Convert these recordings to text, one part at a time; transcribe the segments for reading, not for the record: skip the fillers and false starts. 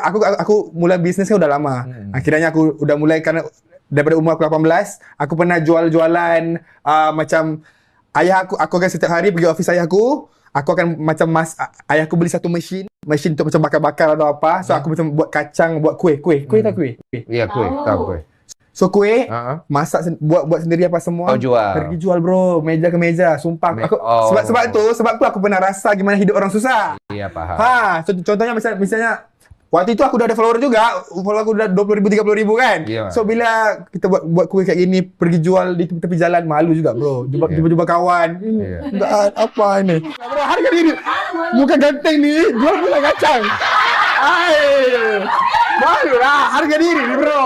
aku mulai bisnis kan udah lama. Akhirnya aku udah mulai karena daripada umur aku 18, aku pernah jual-jualan macam aku akan setiap hari pergi office ayahku. Aku akan macam ayahku beli satu mesin untuk macam bakar-bakar atau apa. So aku macam buat kacang, buat kuih tak kuih. Iya, tahu kuih. So kuih, masak buat sendiri apa semua. Jual. Pergi jual bro, meja ke meja. Sumpah sebab tu aku pernah rasa gimana hidup orang susah. Iya, paham. Contohnya misalnya waktu itu aku udah ada follower juga. Follower aku udah 20,000 30,000 kan. Iya. So bila kita buat kuih kayak gini pergi jual di tepi jalan, malu juga bro. Jumpa kawan. Enggak apa ini. Bro, harga diri. Muka ganteng nih, jual pula kacang. Malu lah, harga diri bro.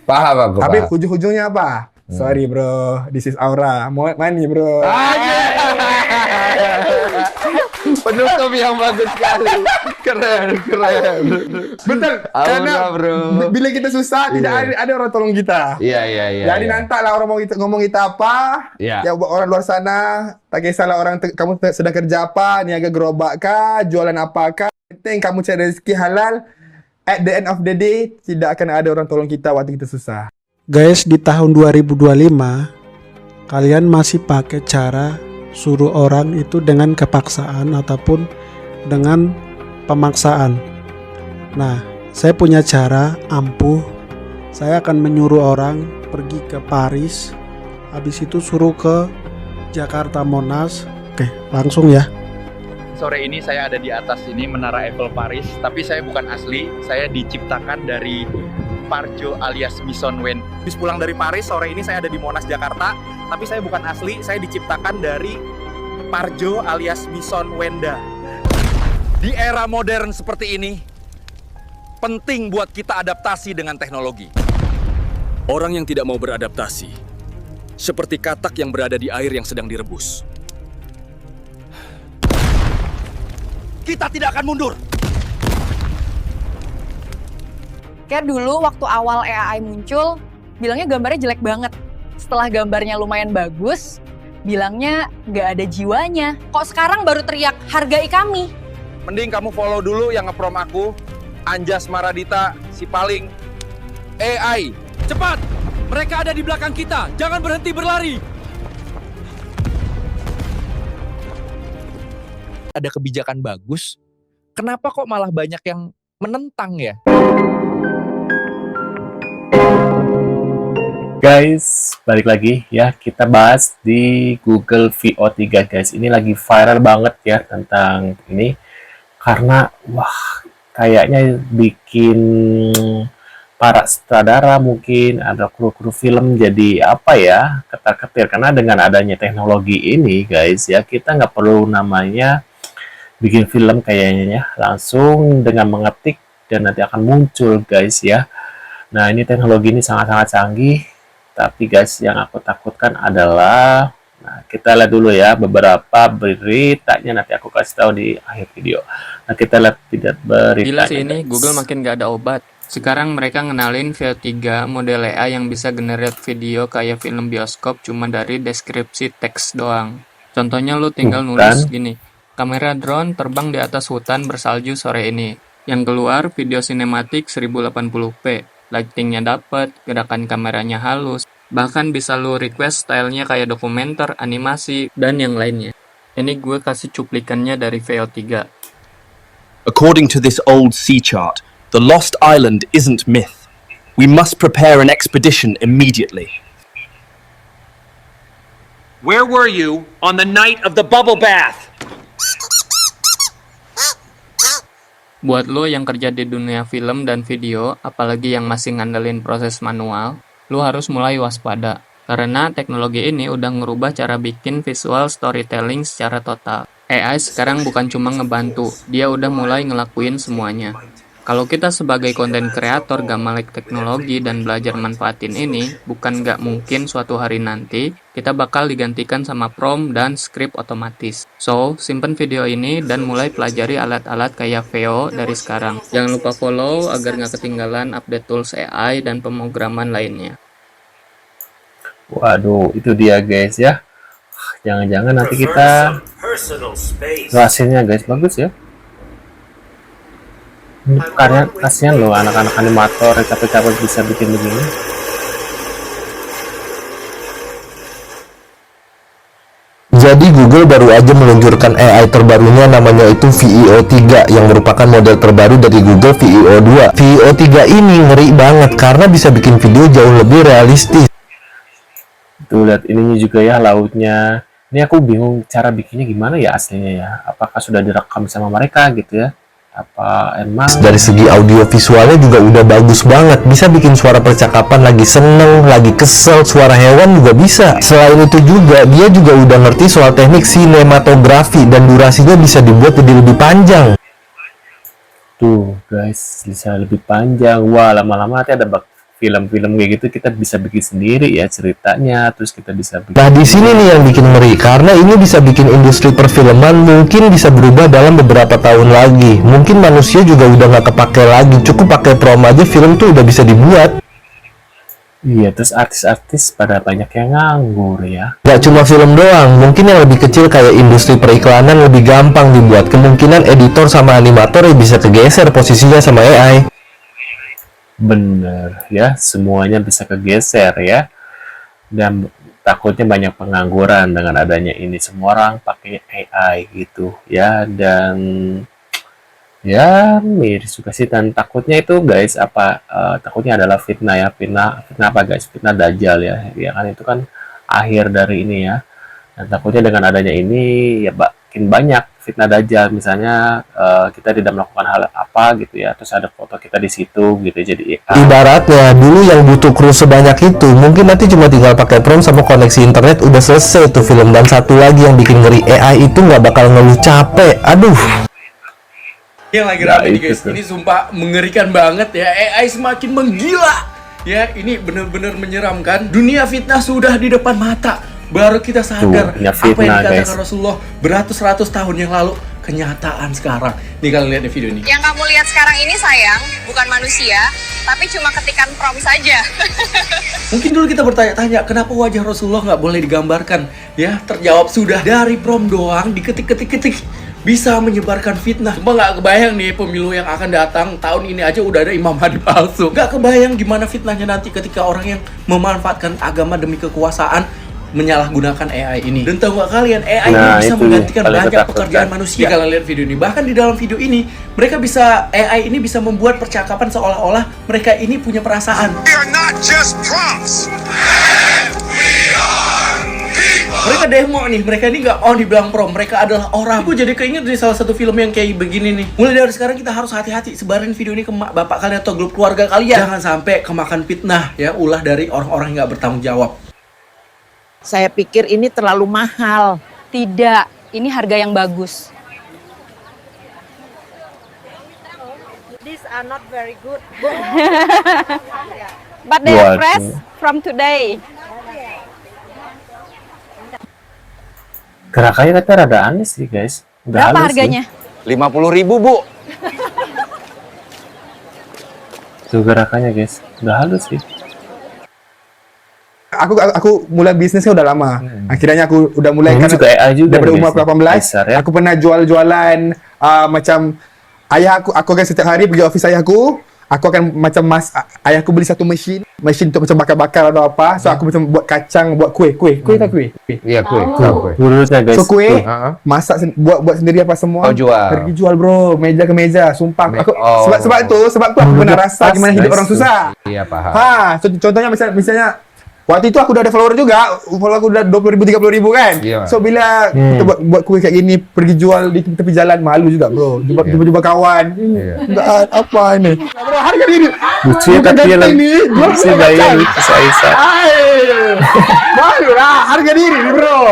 Paham. Tapi ujung-ujungnya apa? Sorry bro, this is Aura. Mau money bro. Penutup yang bagus sekali. Keren. Betul. Karena bro. bila kita susah tidak ada orang tolong kita. Iya. Jadi nantilah orang mau ngomong kita apa. Ya buat orang luar sana, tak kisahlah orang kamu sedang kerja apa, niaga gerobak kah, jualan apa kah. Penting kamu cari rezeki halal. At the end of the day, tidak akan ada orang tolong kita waktu kita susah. Guys, di tahun 2025, kalian masih pakai cara suruh orang itu dengan kepaksaan ataupun dengan pemaksaan. Nah, saya punya cara ampuh. Saya akan menyuruh orang pergi ke Paris, habis itu suruh ke Jakarta Monas. Oke, langsung ya. Sore ini saya ada di atas ini Menara Eiffel Paris, tapi saya bukan asli, saya diciptakan dari Parjo alias Maison Wenda. Habis pulang dari Paris, sore ini saya ada di Monas Jakarta, tapi saya bukan asli, saya diciptakan dari Parjo alias Maison Wenda. Di era modern seperti ini, penting buat kita adaptasi dengan teknologi. Orang yang tidak mau beradaptasi, seperti katak yang berada di air yang sedang direbus. Kita tidak akan mundur. Kayak dulu waktu awal AI muncul, bilangnya gambarnya jelek banget. Setelah gambarnya lumayan bagus, bilangnya nggak ada jiwanya. Kok sekarang baru teriak, hargai kami? Mending kamu follow dulu yang nge-prom aku, Anjas Maradita, si paling. AI, Cepat! Mereka ada di belakang kita, jangan berhenti berlari! ada kebijakan bagus, kenapa kok malah banyak yang menentang ya? Guys, balik lagi ya, kita bahas di Google VO3 guys. Ini lagi viral banget ya tentang ini, karena wah kayaknya bikin para sutradara, mungkin ada kru-kru film jadi apa ya, ketar-ketir. Karena dengan adanya teknologi ini guys ya, kita nggak perlu namanya bikin film kayaknya ya, langsung dengan mengetik dan nanti akan muncul guys ya. Nah ini teknologi ini sangat-sangat canggih, tapi guys yang aku takutkan adalah, nah kita lihat dulu ya beberapa beritanya, nanti aku kasih tahu di akhir video. Nah kita lihat tidak beritanya. Gila sih ini, Google makin gak ada obat. Sekarang mereka ngenalin VO3 model AI yang bisa generate video kayak film bioskop cuma dari deskripsi teks doang. Contohnya lu tinggal nulis gini, kamera drone terbang di atas hutan bersalju sore ini. Yang keluar video sinematik 1080p, lightingnya dapet, gerakan kameranya halus, bahkan bisa lu request stylenya kayak dokumenter, animasi, dan yang lainnya. Ini gue kasih cuplikannya dari VO3. According to this old sea chart, the Lost Island isn't myth. We must prepare an expedition immediately. Where were you on the night of the bubble bath? Buat lo yang kerja di dunia film dan video, apalagi yang masih ngandelin proses manual, lo harus mulai waspada. Karena teknologi ini udah ngerubah cara bikin visual storytelling secara total. AI sekarang bukan cuma ngebantu, dia udah mulai ngelakuin semuanya. Kalau kita sebagai konten kreator gak melek teknologi dan belajar manfaatin ini, bukan gak mungkin suatu hari nanti kita bakal digantikan sama prompt dan script otomatis. So, simpen video ini dan mulai pelajari alat-alat kayak VO dari sekarang. Jangan lupa follow agar gak ketinggalan update tools AI dan pemrograman lainnya. Waduh, itu dia guys ya. Jangan-jangan nanti kita hasilnya guys bagus ya. Karena kasihan loh anak-anak animator yang capek-capek bisa bikin begini. Jadi Google baru aja meluncurkan AI terbarunya, namanya itu VEO 3 yang merupakan model terbaru dari Google VEO 2. VEO 3 ini ngeri banget karena bisa bikin video jauh lebih realistis. Tuh lihat ininya juga ya, lautnya. Ini aku bingung cara bikinnya gimana ya aslinya ya. Apakah sudah direkam sama mereka gitu ya? Apa emang Dari segi audio visualnya juga udah bagus banget, bisa bikin suara percakapan lagi seneng, lagi kesel, suara hewan juga bisa. Selain itu juga dia juga udah ngerti soal teknik sinematografi dan durasinya bisa dibuat jadi lebih panjang. tuh guys, bisa lebih panjang. Wah, lama-lama nanti ada film-film kayak gitu kita bisa bikin sendiri ya ceritanya, terus kita bisa bikin. Nah di sini nih yang bikin ngeri, karena ini bisa bikin industri perfilman mungkin bisa berubah dalam beberapa tahun lagi. Mungkin manusia juga udah nggak kepake lagi, cukup pakai prom aja film tuh udah bisa dibuat. Iya, terus artis-artis pada banyak yang nganggur ya. Gak cuma film doang, mungkin yang lebih kecil kayak industri periklanan lebih gampang dibuat. Kemungkinan editor sama animator ya bisa kegeser posisinya sama AI. Bener ya, semuanya bisa kegeser ya. Dan takutnya banyak pengangguran dengan adanya ini. Semua orang pakai AI gitu ya. Dan ya miris juga sih. Dan takutnya itu guys, takutnya adalah fitnah ya. Fitnah apa guys? Fitnah Dajjal ya. Ya kan, itu kan akhir dari ini ya. Dan takutnya dengan adanya ini ya makin banyak fitnah Dajjal. Misalnya kita tidak melakukan hal apa gitu ya, terus ada foto kita di situ gitu, jadi Ibaratnya dulu yang butuh kru sebanyak itu, mungkin nanti cuma tinggal pakai prom sama koneksi internet udah selesai tuh film. Dan satu lagi yang bikin ngeri, AI itu nggak bakal ngeluh capek. Aduh. Yang lagi rame nih guys, ini sumpah mengerikan banget ya. AI semakin menggila ya, ini bener-bener menyeramkan. Dunia fitnah sudah di depan mata. Baru kita sadar tuh, apa yang dikatakan Rasulullah beratus-ratus tahun yang lalu, kenyataan sekarang. Nih kalian lihat di video ini. Yang kamu lihat sekarang ini sayang, bukan manusia, tapi cuma ketikan prom saja. Mungkin dulu kita bertanya-tanya, kenapa wajah Rasulullah nggak boleh digambarkan? Ya, terjawab sudah, dari prom doang, diketik-ketik-ketik bisa menyebarkan fitnah. Cuma nggak kebayang nih pemilu yang akan datang, tahun ini aja udah ada Imam Mahdi palsu. Nggak kebayang gimana fitnahnya nanti ketika orang yang memanfaatkan agama demi kekuasaan menyalahgunakan AI ini. Dan tahu nggak kalian, AI ini bisa menggantikan banyak pekerjaan manusia. Jika kalian lihat video ini, bahkan di dalam video ini AI ini bisa membuat percakapan seolah-olah mereka ini punya perasaan. Mereka demo nih, mereka ini nggak mau dibilang prom, mereka adalah orang. Aku jadi keinget dari salah satu film yang kayak begini nih. Mulai dari sekarang kita harus hati-hati sebarin video ini ke bapak kalian atau grup keluarga kalian. Jangan sampai kemakan fitnah ya, ulah dari orang-orang yang nggak bertanggung jawab. Saya pikir ini terlalu mahal. Tidak, ini harga yang bagus. These are not very good. But they are fresh from today. Gerakannya tapi rada aneh sih guys. Udah berapa harganya? 50.000 bu. Tuh gerakannya guys, udah halus sih. Aku mulai bisnisnya udah lama. Akhirnya aku udah mulai Ini juga AI juga daripada umur guys, 18. ya? Aku pernah jual-jualan macam ayah aku akan setiap hari pergi office ayahku. Aku akan macam ayahku beli satu mesin untuk macam bakar-bakar atau apa. So aku macam buat kacang, buat kue tak kue. Iya kue. So kue masak buat sendiri apa semua. Jual. Pergi jual bro, meja ke meja. Sumpah aku sebab aku pernah rasa gimana hidup orang susah. Iya paham. So, contohnya misalnya waktu itu aku udah ada follower juga, follower aku udah 20.000, 30.000 kan. Iya. So bila kita buat kue kayak gini, pergi jual di tepi jalan, malu juga bro. Jumpa kawan. Enggak apa ini. Bro, harga diri. Lucu tapi lucu gaya lucu Aisyah. Baru lah, harga diri bro.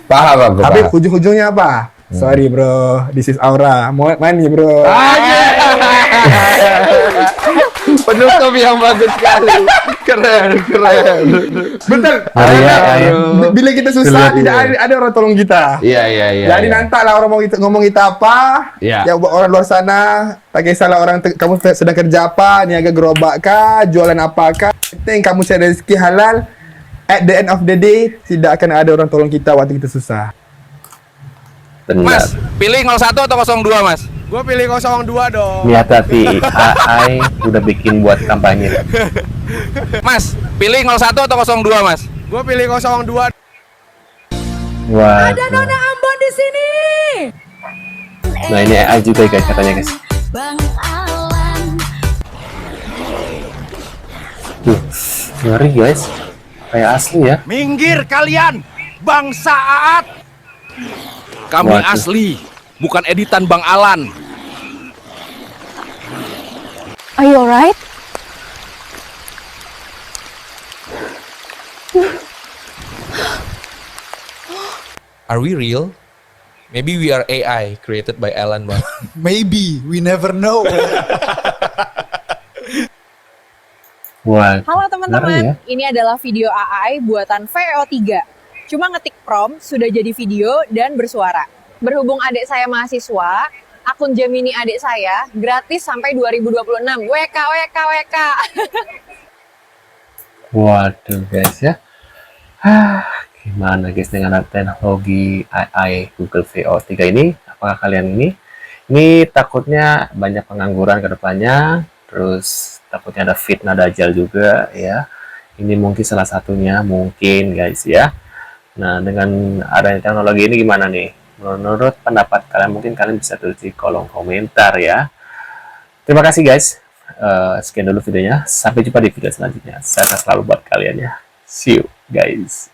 Paham. Tapi ujung-ujungnya apa? Sorry bro, this is Aura. Mau money bro. Penutup yang bagus sekali. Keren. Betul. Bila kita susah, tidak ada orang tolong kita. Iya. Jadi nanti lah orang mau ngomong kita apa, ya buat orang luar sana, tak kisahlah orang kamu sedang kerja apa, niaga gerobak kah, jualan apakah, penting kamu cari rezeki halal. At the end of the day, tidak akan ada orang tolong kita waktu kita susah. Mas, pilih 01 atau 02 mas? Gue pilih 02 dong. Ini hati-hati, AI udah bikin buat kampanye. Mas, pilih 01 atau 02, Mas? Gue pilih 02. Wah. Ada Nona Ambon di sini. Nah ini AI juga guys katanya guys. Bang Alan. Tuh, ngeri guys. Kayak asli ya. Minggir kalian, bangsa Aat. Kami Waduh. asli, bukan editan Bang Alan. Are you alright? Are we real? Maybe we are AI created by Alan, Bang. Maybe, we never know. Wah. Halo ngeri teman-teman, ya. ini adalah video AI buatan VO3. Cuma ngetik prompt, sudah jadi video dan bersuara. Berhubung adik saya mahasiswa, akun Gemini adik saya gratis sampai 2026. WK. Waduh guys ya. Gimana guys dengan teknologi AI Google VO3 ini? Apakah kalian ini takutnya banyak pengangguran ke depannya, terus takutnya ada fitnah dajjal juga ya. Ini mungkin salah satunya mungkin guys ya. Nah, dengan adanya teknologi ini gimana nih? Menurut pendapat kalian, mungkin kalian bisa tulis di kolom komentar ya. Terima kasih guys. Sekian dulu videonya. Sampai jumpa di video selanjutnya. Saya akan selalu buat kalian ya. See you guys.